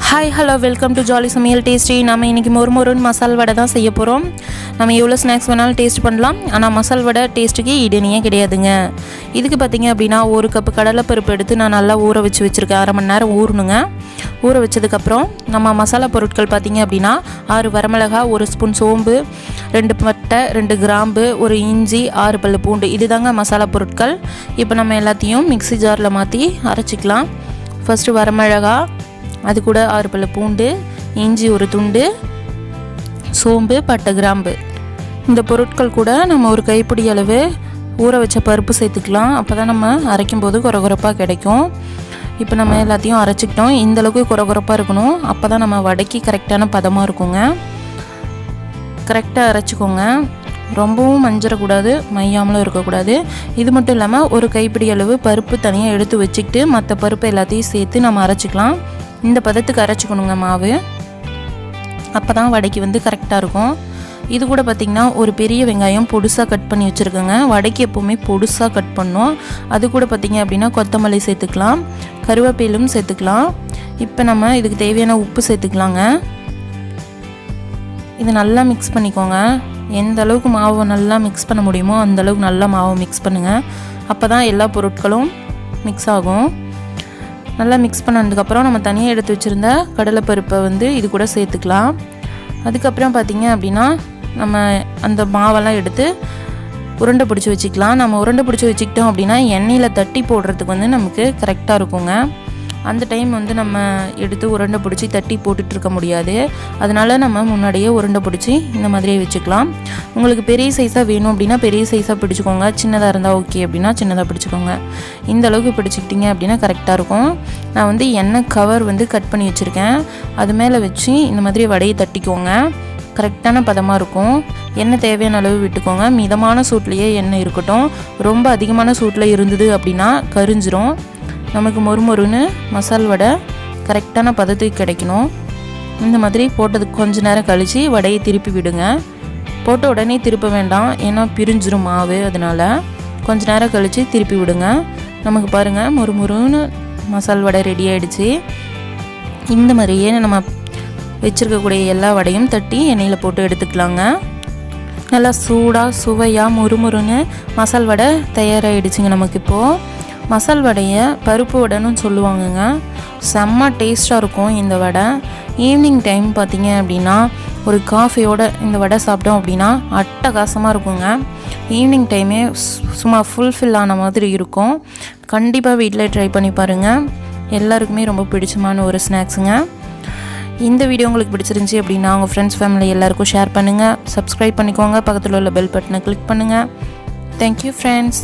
Hi hello welcome to JollySamayaltasty. நம்ம இன்றைக்கி மொறு மசால் வடை தான் செய்ய போகிறோம். நம்ம எவ்வளோ ஸ்நாக்ஸ் வேணாலும் டேஸ்ட் பண்ணலாம். ஆனால் மசால் வடை டேஸ்ட்டுக்கு இடையே கிடையாதுங்க. இதுக்கு பார்த்திங்க அப்படின்னா 1 கப்பு கடலைப்பருப்பு எடுத்து நான் நல்லா ஊற வச்சுருக்கேன். அரை மணி நேரம் ஊறணுங்க. ஊற வச்சதுக்கப்புறம் நம்ம மசாலா பொருட்கள் பார்த்திங்க அப்படின்னா 6 வரமிளகா, 1 ஸ்பூன் சோம்பு, 2 பட்டை, 2 கிராம்பு, 1 இஞ்சி, 6 பல்லு பூண்டு, இதுதாங்க மசாலா பொருட்கள். இப்போ நம்ம எல்லாத்தையும் மிக்ஸி ஜாரில் மாற்றி அரைச்சிக்கலாம். ஃபஸ்ட்டு வரமிளகா, அது கூட 6 பல்லு பூண்டு, இஞ்சி 1 துண்டு, சோம்பு, பட்டை, கிராம்பு, இந்த பொருட்கள் கூட நம்ம 1 கைப்பிடி அளவு ஊற வச்ச பருப்பு சேர்த்துக்கலாம். அப்போ தான் நம்ம அரைக்கும் போது குறகுறப்பாக கிடைக்கும். இப்போ நம்ம எல்லாத்தையும் அரைச்சிக்கிட்டோம். இந்தளவுக்கு குறகுறப்பாக இருக்கணும். அப்போ தான் நம்ம வடைக்கு கரெக்டான பதமாக இருக்குங்க. கரெக்டாக அரைச்சிக்கோங்க. ரொம்பவும் மஞ்சிடக்கூடாது, மையாமலும் இருக்கக்கூடாது. இது மட்டும் இல்லாமல் 1 கைப்பிடி அளவு பருப்பு தனியாக எடுத்து வச்சுக்கிட்டு மற்ற பருப்பு எல்லாத்தையும் சேர்த்து நம்ம அரைச்சிக்கலாம். இந்த பதத்துக்கு அரைச்சிக்கணுங்க மாவு. அப்போ தான் வடைக்கு கரெக்டாக இருக்கும். இது கூட பார்த்திங்கன்னா 1 பெரிய வெங்காயம் பொடுசாக கட் பண்ணி வச்சுருக்கோங்க. வடைக்கு எப்போவுமே பொடுசாக கட் பண்ணோம். அது கூட பார்த்திங்க அப்படின்னா கொத்தமல்லி சேர்த்துக்கலாம், கருவேப்பிலும் சேர்த்துக்கலாம். இப்போ நம்ம இதுக்கு தேவையான உப்பு சேர்த்துக்கலாங்க. இது நல்லா மிக்ஸ் பண்ணிக்கோங்க. எந்த அளவுக்கு மாவை நல்லா மிக்ஸ் பண்ண முடியுமோ அந்தளவுக்கு நல்லா மாவை மிக்ஸ் பண்ணுங்கள். அப்போ தான் எல்லா பொருட்களும் மிக்ஸ் ஆகும். நல்லா மிக்ஸ் பண்ணதுக்கப்புறம் நம்ம தனியாக எடுத்து வச்சுருந்த கடலைப்பருப்பை இது கூட சேர்த்துக்கலாம். அதுக்கப்புறம் பார்த்திங்க அப்படின்னா நம்ம அந்த மாவெல்லாம் எடுத்து உருண்டை பிடிச்சி வச்சுக்கலாம். நம்ம உருண்டை பிடிச்சி வச்சுக்கிட்டோம் அப்படின்னா எண்ணெயில் தட்டி போடுறதுக்கு நமக்கு கரெக்டாக இருக்குங்க. அந்த டைம் நம்ம எடுத்து உருண்டை பிடிச்சி தட்டி போட்டுட்ருக்க முடியாது. அதனால் நம்ம முன்னாடியே உருண்டை பிடிச்சி இந்த மாதிரியே வச்சுக்கலாம். உங்களுக்கு பெரிய சைஸாக வேணும் அப்படின்னா பெரிய சைஸாக பிடிச்சிக்கோங்க. சின்னதாக இருந்தால் ஓகே அப்படின்னா சின்னதாக பிடிச்சிக்கோங்க. இந்த அளவுக்கு பிடிச்சிக்கிட்டிங்க அப்படின்னா கரெக்டாக இருக்கும். நான் எண்ணெய் கவர் கட் பண்ணி வச்சுருக்கேன். அது மேலே வச்சு இந்த மாதிரி வடையை தட்டிக்கோங்க. கரெக்டான பதமாக இருக்கும். எண்ணெய் தேவையான அளவு விட்டுக்கோங்க. மிதமான சூட்லேயே எண்ணெய் இருக்கட்டும். ரொம்ப அதிகமான சூட்டில் இருந்தது அப்படின்னா கரிஞ்சிரும். நமக்கு மொறுமொறுன்னு மசால் வடை கரெக்டான பதத்துக்கு கிடைக்கணும். இந்த மாதிரி போட்டதுக்கு கொஞ்ச நேரம் கழித்து வடையை திருப்பி விடுங்க. போட்ட உடனே திருப்ப வேண்டாம், ஏன்னா பிரிஞ்சிரும் மாவு. அதனால் கொஞ்ச நேரம் கழித்து திருப்பி விடுங்க. நமக்கு பாருங்கள் மொறுமொறுன்னு மசால் வடை ரெடி ஆகிடுச்சு. இந்த மாதிரியே நம்ம வச்சுருக்கக்கூடிய எல்லா வடையும் தட்டி எண்ணெயில் போட்டு எடுத்துக்கலாங்க. நல்லா சூடாக சுவையாக மொறுமொறுன்னு மசால் வடை தயாராகிடுச்சுங்க. நமக்கு இப்போது மசால் வடையை பருப்பு வடைன்னு சொல்லுவாங்கங்க. செம்ம டேஸ்ட்டாக இருக்கும் இந்த வடை. ஈவினிங் டைம் பார்த்திங்க அப்படின்னா ஒரு காஃபியோட இந்த வடை சாப்பிட்டோம் அப்படின்னா அட்டகாசமாக இருக்குங்க. ஈவினிங் டைமே சும்மா ஃபுல்ஃபில் ஆன மாதிரி இருக்கும். கண்டிப்பாக வீட்டில் ட்ரை பண்ணி பாருங்கள். எல்லாருக்குமே ரொம்ப பிடிச்சமான ஒரு ஸ்நாக்ஸுங்க. இந்த வீடியோ உங்களுக்கு பிடிச்சிருந்துச்சி அப்படின்னா உங்கள் ஃப்ரெண்ட்ஸ் ஃபேமிலி எல்லாருக்கும் ஷேர் பண்ணுங்கள். சப்ஸ்கிரைப் பண்ணிக்கோங்க. பக்கத்தில் உள்ள பெல் பட்டனை கிளிக் பண்ணுங்கள். Thank you friends.